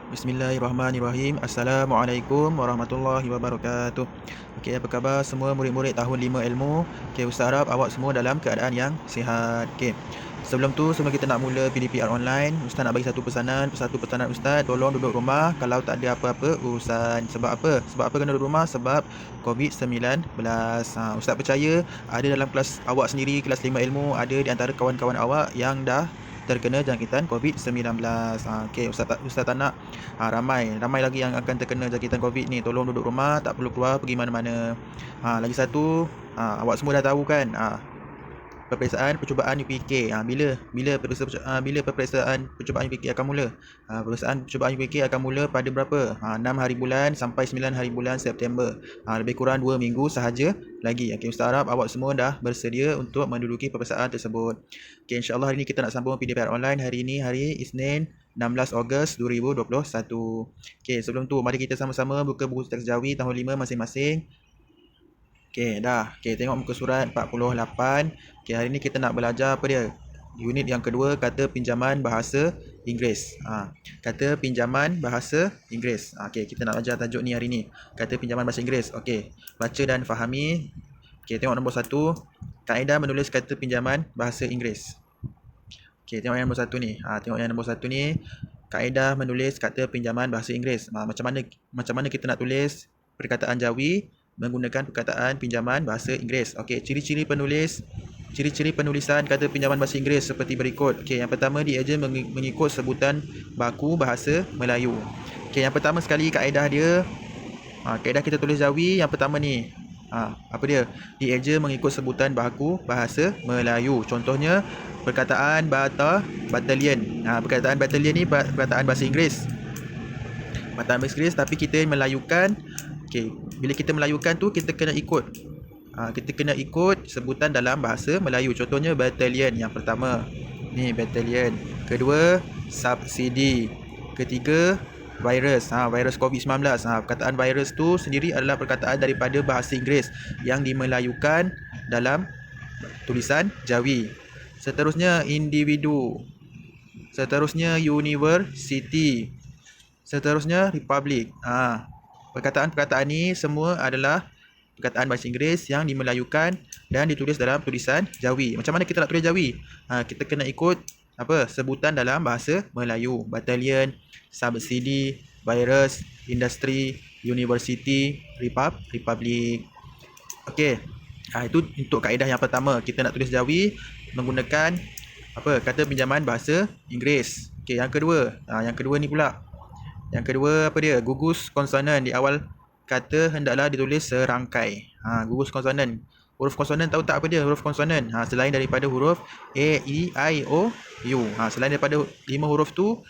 Bismillahirrahmanirrahim. Assalamualaikum warahmatullahi wabarakatuh. Okey, apa khabar semua murid-murid tahun 5 ilmu? Okey, Ustaz harap awak semua dalam keadaan yang sihat. Okey. Sebelum kita nak mula PDPR online, Ustaz nak bagi satu pesanan Ustaz, tolong duduk rumah kalau tak ada apa-apa urusan. Sebab apa? Sebab apa kena duduk rumah? Sebab COVID-19. Ustaz percaya ada dalam kelas awak sendiri, kelas 5 ilmu, ada di antara kawan-kawan awak yang dah terkena jangkitan COVID-19. Okey, Ustaz tak nak ramai lagi yang akan terkena jangkitan COVID ni. Tolong duduk rumah, tak perlu keluar pergi mana-mana. Lagi satu, awak semua dah tahu kan, peperiksaan percubaan UPK. Bila peperiksaan percubaan UPK akan mula? Peperiksaan percubaan UPK akan mula pada berapa? 6 hari bulan sampai 9 hari bulan September. Lebih kurang 2 minggu sahaja lagi. Okey, Ustaz harap awak semua dah bersedia untuk menduduki peperiksaan tersebut. Okey, insya-Allah hari ini kita nak sambung PDPR online. Hari ini hari Isnin 16 Ogos 2021. Okey, sebelum tu mari kita sama-sama buka buku teks Jawi tahun 5 masing-masing. Okey, dah. Okey, tengok muka surat 48. Okey, hari ni kita nak belajar apa dia? Unit yang kedua, kata pinjaman bahasa Inggeris. Kata pinjaman bahasa Inggeris. Okey, kita nak belajar tajuk ni hari ni. Kata pinjaman bahasa Inggeris. Okey, baca dan fahami. Okey, tengok nombor 1. Kaedah menulis kata pinjaman bahasa Inggeris. Okey, tengok yang nombor 1 ni. Tengok yang nombor 1 ni. Kaedah menulis kata pinjaman bahasa Inggeris. Macam mana kita nak tulis perkataan Jawi menggunakan perkataan pinjaman bahasa Inggeris. Okey, ciri-ciri penulisan kata pinjaman bahasa Inggeris seperti berikut. Okey, yang pertama dieja mengikut sebutan baku bahasa Melayu. Okey, yang pertama sekali kaedah dia, kaedah kita tulis Jawi yang pertama ni. Apa dia? Dieja mengikut sebutan baku bahasa Melayu. Contohnya perkataan batalion. Perkataan batalion ni perkataan bahasa Inggeris. Perkataan bahasa Inggeris tapi kita melayukan. Okey, bila kita melayukan tu kita kena ikut. Kita kena ikut sebutan dalam bahasa Melayu. Contohnya battalion yang pertama. Ni battalion. Kedua, subsidi. Ketiga, virus. Virus COVID-19. Perkataan virus tu sendiri adalah perkataan daripada bahasa Inggeris yang dimelayukan dalam tulisan Jawi. Seterusnya individu. Seterusnya university. Seterusnya republic. Perkataan-perkataan ni semua adalah perkataan bahasa Inggeris yang dimelayukan dan ditulis dalam tulisan Jawi. Macam mana kita nak tulis Jawi? Kita kena ikut sebutan dalam bahasa Melayu. Battalion, subsidi, virus, industri, university, republic. Okey. Itu untuk kaedah yang pertama. Kita nak tulis Jawi menggunakan kata pinjaman bahasa Inggeris. Okey, yang kedua. Yang kedua ni pula. Yang kedua apa dia? Gugus konsonan di awal kata hendaklah ditulis serangkai. Gugus konsonan. Huruf konsonan tahu tak apa dia? Huruf konsonan. Selain daripada huruf A, E, I, O, U. Selain daripada 5 huruf tu,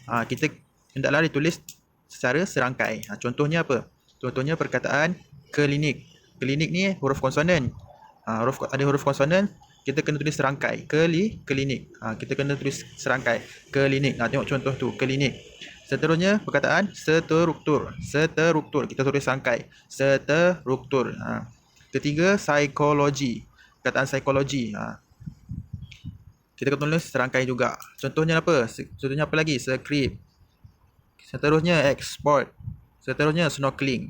kita hendaklah ditulis secara serangkai. Contohnya apa? Contohnya perkataan klinik. Klinik ni huruf konsonan. Ada huruf konsonan, kita kena tulis serangkai. Klinik. Kita kena tulis serangkai. Klinik. Tengok contoh tu, klinik. Seterusnya perkataan struktur. Struktur kita tulis serangkai. Struktur. Ketiga psikologi. Perkataan psikologi. Kita kena tulis serangkai juga. Contohnya apa? Contohnya apa lagi? Skrip. Seterusnya ekspor. Seterusnya snorkeling.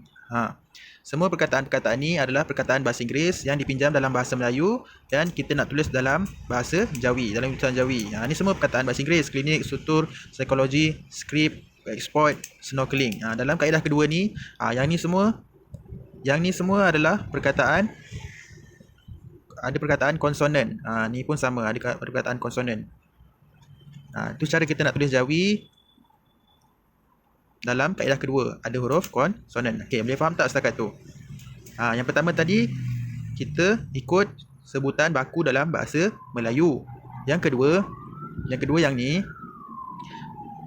Semua perkataan-perkataan ni adalah perkataan bahasa Inggeris yang dipinjam dalam bahasa Melayu dan kita nak tulis dalam bahasa Jawi, dalam tulisan Jawi. Ini semua perkataan bahasa Inggeris: klinik, struktur, psikologi, skrip, eksport, snorkeling. Dalam kaedah kedua ni, yang ni semua adalah perkataan, ada perkataan konsonan. Ni pun sama, ada perkataan konsonan. Itu cara kita nak tulis Jawi dalam kaedah kedua, ada huruf konsonan. Okey, boleh faham tak setakat tu? Yang pertama tadi kita ikut sebutan baku dalam bahasa Melayu. Yang kedua yang ni.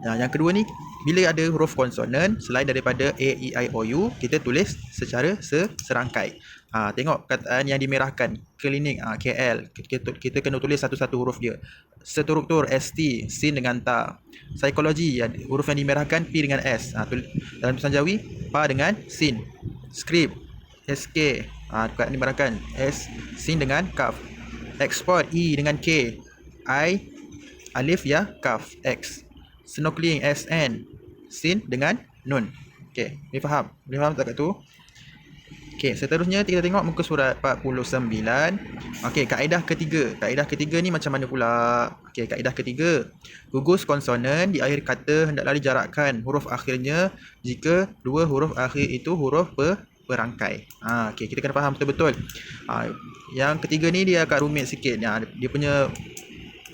Yang kedua ni bila ada huruf konsonan selain daripada A, E, I, O, U, kita tulis secara serangkai. Tengok perkataan yang dimerahkan. Klinik, KL. Kita kena tulis satu-satu huruf dia. Struktur, ST, sin dengan ta. Psikologi, huruf yang dimerahkan P dengan S. Dalam tulisan Jawi, pa dengan sin. Skrip, SK, perkataan dimerahkan S, sin dengan kaf. Ekspor, E dengan K. I, alif ya, kaf, X. Snorkeling, SN. sin dengan nun. Okey, boleh faham? Boleh faham tak kat tu? Okey, seterusnya kita tengok muka surat 49. Okey, kaedah ketiga. Kaedah ketiga ni macam mana pula? Okey, kaedah ketiga. Gugus konsonan di akhir kata hendaklah dijarakkan huruf akhirnya jika dua huruf akhir itu huruf perangkai. Okey, kita kena faham betul-betul. Yang ketiga ni dia agak rumit sikit. Dia punya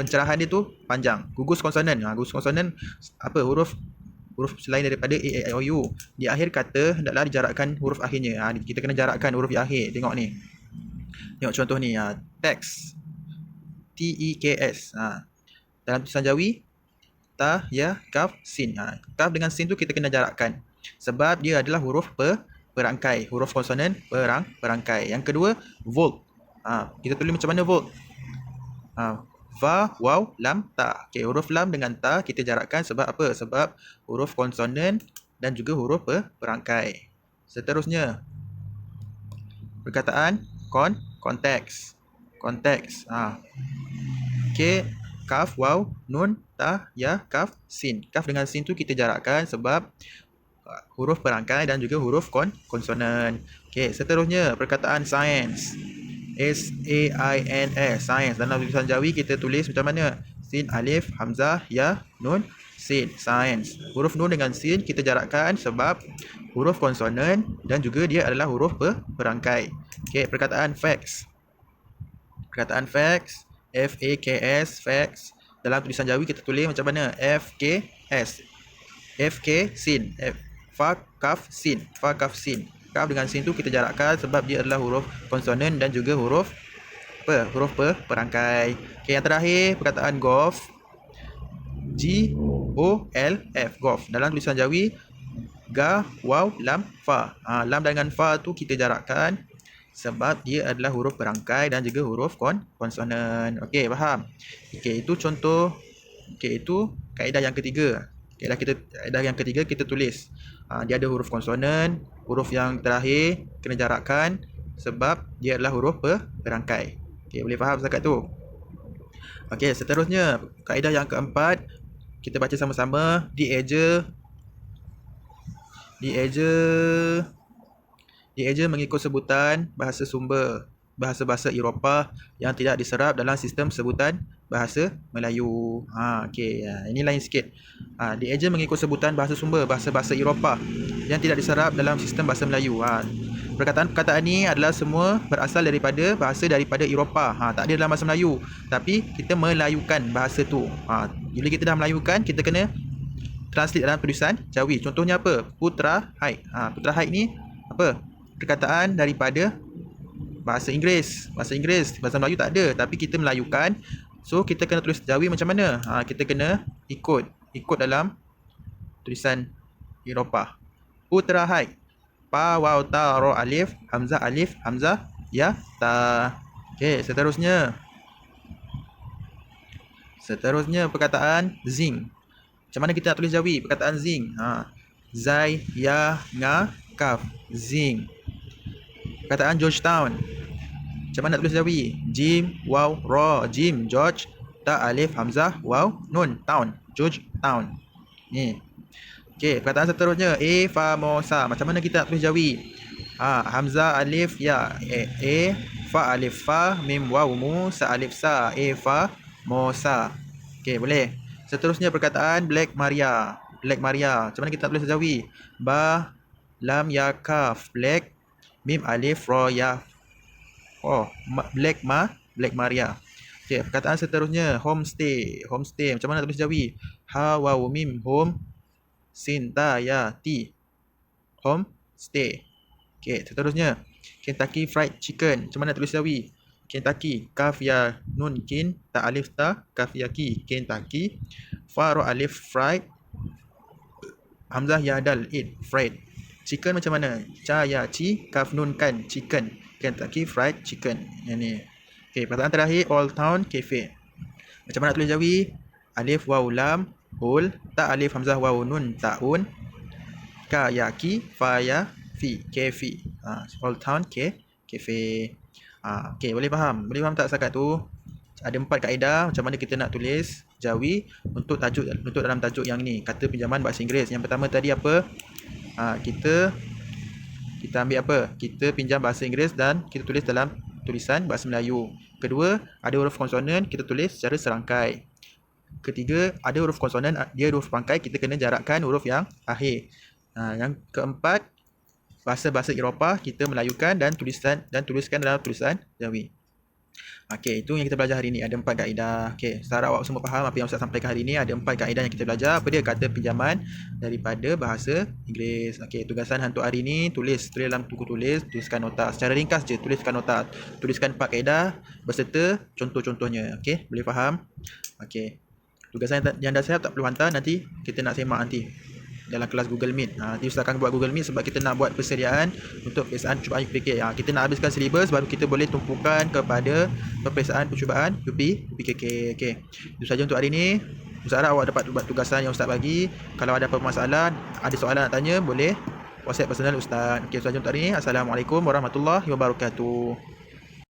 pencerahan dia tu panjang. Gugus konsonan. Gugus konsonan apa? Huruf selain daripada A, E, I, O, U. Di akhir kata hendaklah dijarakkan huruf akhirnya. Kita kena jarakkan huruf di akhir. Tengok ni. Tengok contoh ni. Teks. T-E-K-S. Dalam tulisan Jawi, ta, ya, kaf, sin. Kaf dengan sin tu kita kena jarakkan. Sebab dia adalah huruf perangkai. Huruf konsonan perangkai. Yang kedua, volt. Kita tulis macam mana volt? Fa, waw, lam, ta. Okey, huruf lam dengan ta kita jarakkan sebab apa? Sebab huruf konsonan dan juga huruf perangkai. Seterusnya, perkataan konteks. Konteks. Okey, kaf, waw, nun, ta, ya, kaf, sin. Kaf dengan sin tu kita jarakkan sebab huruf perangkai dan juga huruf konsonan. Okey, seterusnya perkataan sains. S-A-I-N-S, sains. Dalam tulisan Jawi kita tulis macam mana? Sin, alif, hamzah, ya, nun, sin, sains. Huruf nun dengan sin kita jarakkan sebab huruf konsonan dan juga dia adalah huruf perangkai. Okey, perkataan facts. Perkataan facts, F-A-K-S, facts. Dalam tulisan Jawi kita tulis macam mana? F-K-S. F-K, sin. Fa, kaf, sin. Fa, kaf, sin. Kaf dengan sin tu kita jarakkan sebab dia adalah huruf konsonan dan juga huruf perangkai. Okey, yang terakhir perkataan golf. G-O-L-F, golf. Dalam tulisan Jawi, ga, waw, lam, fa. Lam dengan fa tu kita jarakkan sebab dia adalah huruf perangkai dan juga huruf konsonan. Okey, faham? Okey, itu contoh. Okey, itu kaedah yang ketiga. Kaedah yang ketiga kita tulis. Dia ada huruf konsonan, huruf yang terakhir kena jarakkan sebab dia adalah huruf perangkai. Okey, boleh faham setakat tu? Okey, seterusnya kaedah yang keempat kita baca sama-sama. Dieja mengikut sebutan bahasa sumber bahasa-bahasa Eropah yang tidak diserap dalam sistem sebutan bahasa Melayu. Okey, ini lain sikit. Dieja mengikut sebutan bahasa sumber bahasa-bahasa Eropah yang tidak diserap dalam sistem bahasa Melayu. Perkataan-perkataan ni adalah semua berasal daripada Eropah. Tak ada dalam bahasa Melayu, tapi kita melayukan bahasa tu. Bila kita dah melayukan, kita kena translate dalam tulisan Jawi. Contohnya apa? Putra Haid. Putra Haid ni apa? Perkataan daripada bahasa Inggeris. Bahasa Melayu tak ada, tapi kita melayukan. So kita kena tulis Jawi macam mana? Kita kena ikut dalam tulisan Eropah. Putra Haid. Pa, waw, ta, ro, alif, hamzah, ya, ta. Okey, seterusnya perkataan zinc. Macam mana kita nak tulis Jawi perkataan zinc? Zai, ya, nga, kaf, zinc. Perkataan Georgetown. Macam mana nak tulis Jawi? Jim, waw, ro, Jim, George, ta, alif, hamzah, waw, nun, town, Georgetown. Ni. Okey, perkataan seterusnya famosa. Macam mana kita nak tulis Jawi? Hamzah, alif, ya, fa, alif, fa, mim, waw, mu, sa, alif, sa, famosa. Okey, boleh. Seterusnya perkataan Black Maria. Macam mana kita nak tulis Jawi? Ba, lam, ya, kaf, black, mim, alif, ro, ya, Black Maria. Okey, perkataan seterusnya homestay. Macam mana nak tulis Jawi? Ha, waw, mim, home, sin, ta, ya, ti, homestay. Okey, seterusnya Kentucky Fried Chicken. Macam mana nak tulis Jawi? Kentucky, kaf, ya, nun, kin, ta, alif, ta, kaf, ya, ki, Kentucky. Fa, ro, alif, fried, hamzah, ya, dal, it, fried. Chicken macam mana? Ca, ya, ci, kaf, nun, kan, chicken. Kentucky Fried Chicken. Yang ni. Okey, perkataan terakhir Old Town Cafe. Macam mana nak tulis Jawi? Alif, waw, lam, hul, ta, alif, hamzah, waw, nun, taun, ka, ya, ki, fa, ya, fi, cafe. Old Town Cafe. Okey, boleh faham? Tak setakat tu? ada 4 kaedah macam mana kita nak tulis Jawi untuk dalam tajuk yang ni, kata pinjaman bahasa Inggeris. Yang pertama tadi apa? Kita ambil apa? Kita pinjam bahasa Inggeris dan kita tulis dalam tulisan bahasa Melayu. Kedua, ada huruf konsonan, kita tulis secara serangkai. Ketiga, ada huruf konsonan, dia huruf pangkai, kita kena jarakkan huruf yang akhir. Yang keempat, bahasa-bahasa Eropah kita melayukan dan tuliskan dalam tulisan Jawi. Okey, itu yang kita belajar hari ni. Ada 4 kaedah. Okey, saya harap awak semua faham apa yang Ustaz sampaikan hari ni. Ada 4 kaedah yang kita belajar. Apa dia? Kata pinjaman daripada bahasa Inggeris. Okey, tugasan untuk hari ni, tulis dalam buku tulis, tuliskan nota. Secara ringkas je, tuliskan nota. Tuliskan 4 kaedah berserta contoh-contohnya. Okey, boleh faham? Okey. Tugasan yang dah siap tak perlu hantar, nanti kita nak semak nanti dalam kelas Google Meet. Nanti Ustaz akan buat Google Meet sebab kita nak buat persediaan untuk peperiksaan percubaan UPK. Kita nak habiskan silibus baru kita boleh tumpukan kepada peperiksaan percubaan UPKK. Okey. Itu saja untuk hari ini. Ustaz harap awak dapat buat tugasan yang Ustaz bagi. Kalau ada apa masalah, ada soalan nak tanya, boleh WhatsApp personal Ustaz. Okey, itu saja untuk hari ini. Assalamualaikum warahmatullahi wabarakatuh.